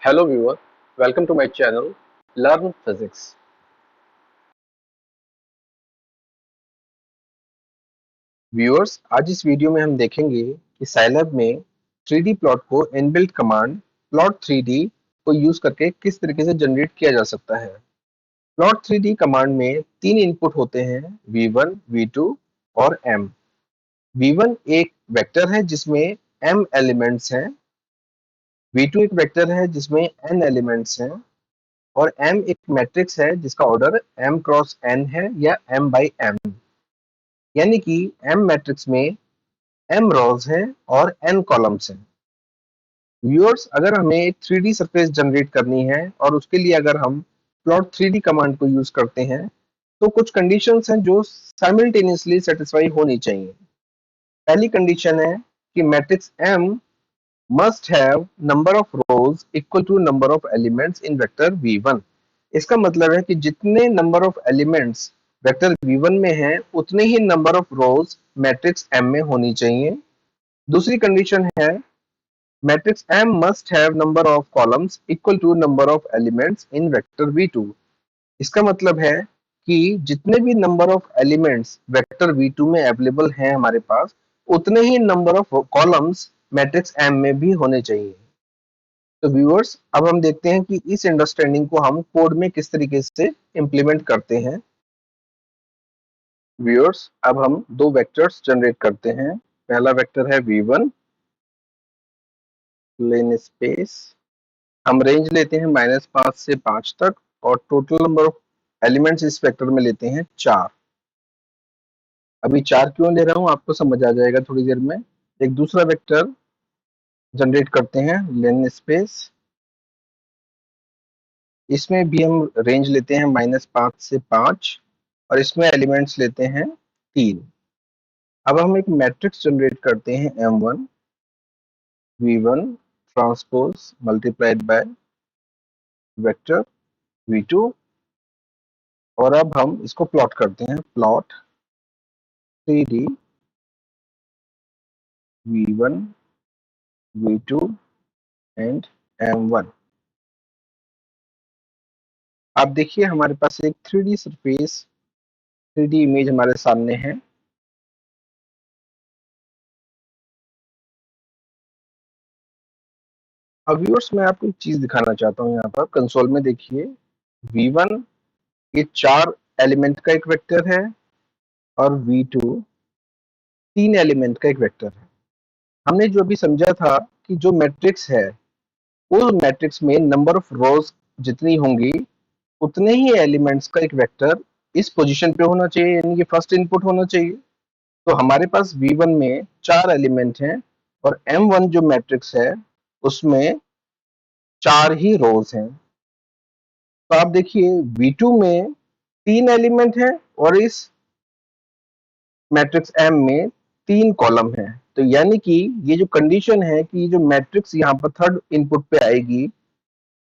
Hello viewer, welcome to my channel Learn Physics. Viewers, आज इस video में हम देखेंगे कि साइलैब में 3D प्लॉट को इनबिल्ट कमांड प्लॉट 3D को यूज करके किस तरीके से जनरेट किया जा सकता है। प्लॉट 3D कमांड में तीन इनपुट होते हैं, V1, V2 और M। V1 एक वेक्टर है जिसमें M एलिमेंट्स हैं, V2 एक वेक्टर है जिसमें N एलिमेंट्स हैं और M एक मैट्रिक्स है जिसका ऑर्डर M क्रॉस N है या M बाई M, यानी कि M मैट्रिक्स में M रोज हैं और N कॉलम्स हैं। व्यूअर्स, अगर हमें एक 3D सरफेस जनरेट करनी है और उसके लिए अगर हम प्लॉट 3D कमांड को यूज करते हैं तो कुछ कंडीशंस हैं जो साइमल्टेनियसली सेटिस्फाई होनी चाहिए। पहली कंडीशन है कि matrix M must have number of rows equal to number of elements in vector V1। इसका मतलब है कि जितने number of elements vector V1 में हैं उतने ही number of rows matrix M में होनी चाहिए। दूसरी कंडीशन है matrix M must have number of columns equal to number of elements in vector V2। इसका मतलब है कि जितने भी number of elements vector V2 में अवेलेबल हैं हमारे पास, उतने ही number of columns matrix M में भी होने चाहिए। तो व्यूअर्स, अब हम देखते हैं कि इस अंडरस्टैंडिंग को हम कोड में किस तरीके से इंप्लीमेंट करते हैं। व्यूअर्स, अब हम दो वेक्टर्स जनरेट करते हैं। पहला वेक्टर है V1 लेन स्पेस, हम रेंज लेते हैं -5 से 5 तक और टोटल नंबर ऑफ एलिमेंट्स इस वेक्टर में लेते हैं 4। अभी 4 क्यों ले रहा हूं आपको समझ आ जाएगा थोड़ी देर में। एक दूसरा वेक्टर जनरेट करते हैं लेन स्पेस, इसमें भी हम रेंज लेते हैं -5 से 5 और इसमें एलिमेंट्स लेते हैं 3। अब हम एक मैट्रिक्स जनरेट करते हैं M1 V1 transpose multiplied by vector V2 और अब हम इसको प्लॉट करते हैं। Plot 3D V1 V2 and M1। आप देखिए हमारे पास एक 3D सरफेस 3D इमेज हमारे सामने है। अब व्यूअर्स, मैं आपको एक चीज दिखाना चाहता हूँ। यहाँ पर कंसोल में देखिए V1 ये 4 एलिमेंट का एक वेक्टर है और V2 3 एलिमेंट का एक वेक्टर है। हमने जो अभी समझा था कि जो मैट्रिक्स है उस मैट्रिक्स में नंबर ऑफ रोज जितनी होंगी उतने ही एलिमेंट्स का एक वेक्टर इस पोजीशन पे होना चाहिए, यानी कि फर्स्ट इनपुट होना चाहिए। तो हमारे पास V1 में 4 एलिमेंट हैं और M1 जो मैट्रिक्स है उसमें 4 ही रोज हैं। तो आप देखिए V2 में 3 एलिमेंट हैं और इस मैट्रिक्स M में 3 कॉलम है। तो यानी कि ये जो कंडीशन है कि जो मैट्रिक्स यहाँ पर थर्ड इनपुट पे आएगी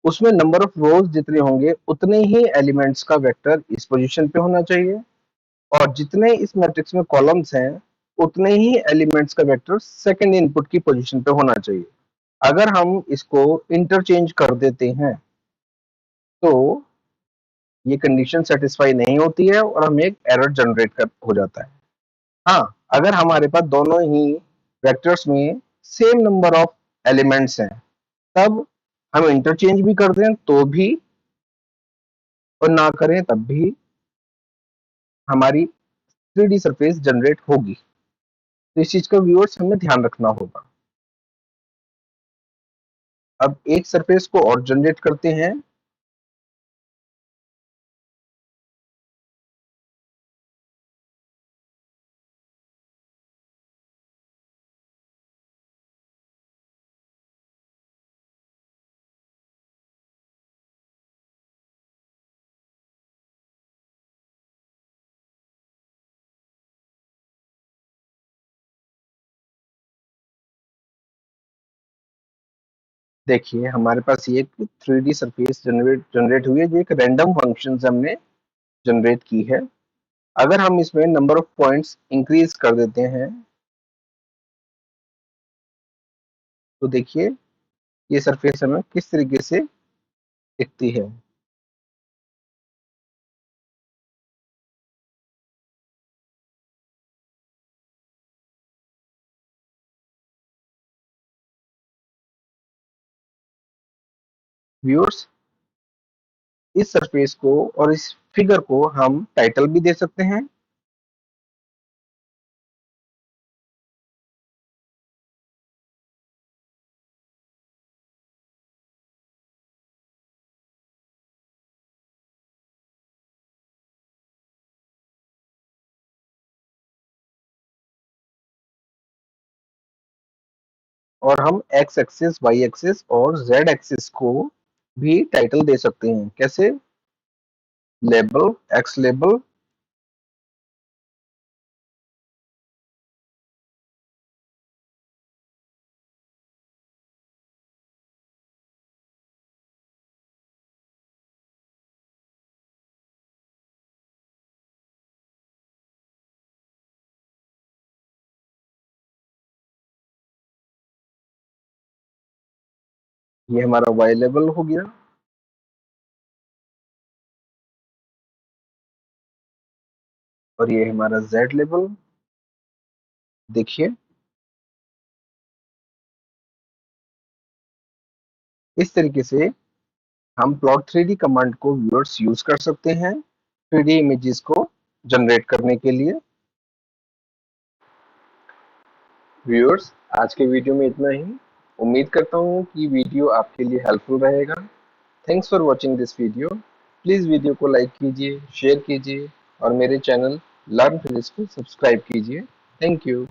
उसमें नंबर ऑफ रोज जितने होंगे उतने ही एलिमेंट्स का वेक्टर इस पोजीशन पे होना चाहिए और जितने इस मैट्रिक्स में कॉलम्स हैं उतने ही एलिमेंट्स का वेक्टर सेकंड इनपुट की पोजीशन पे होना चाहिए। अगर हम इसको इंटरचेंज कर देते हैं तो ये कंडीशन सेटिस्फाई नहीं होती है और हमें एक एरर जनरेट कर हो जाता है। हाँ, अगर हमारे पास दोनों ही वेक्टर्स में सेम नंबर ऑफ एलिमेंट्स हैं तब हम इंटरचेंज भी कर दें तो भी और ना करें तब भी हमारी 3D सरफेस जनरेट होगी। तो इस चीज का व्यूअर्स हमें ध्यान रखना होगा। अब एक सरफेस को और जनरेट करते हैं। देखिए हमारे पास ये एक 3D सरफेस जनरेट हुई है जो एक रैंडम फंक्शन से हमने जनरेट की है। अगर हम इसमें नंबर ऑफ पॉइंट्स इंक्रीज कर देते हैं तो देखिए ये सरफेस हमें किस तरीके से दिखती है। व्यूअर्स, इस सरफेस को और इस फिगर को हम टाइटल भी दे सकते हैं। और हम एक्स एक्सिस, वाई एक्सिस और जेड एक्सिस को भी टाइटल दे सकते हैं। कैसे? लेबल, एक्स लेबल, ये हमारा वाई लेबल हो गया। और ये हमारा जेड लेबल। देखिए, इस तरीके से हम प्लॉट 3D कमांड को व्यूअर्स यूज कर सकते हैं 3D इमेजेस को जनरेट करने के लिए। व्यूअर्स, आज के वीडियो में इतना ही। उम्मीद करता हूँ कि वीडियो आपके लिए हेल्पफुल रहेगा। Thanks for watching this video. Please video को लाइक कीजिए, शेयर कीजिए और मेरे चैनल लर्न फिजिक्स को सब्सक्राइब कीजिए। Thank you.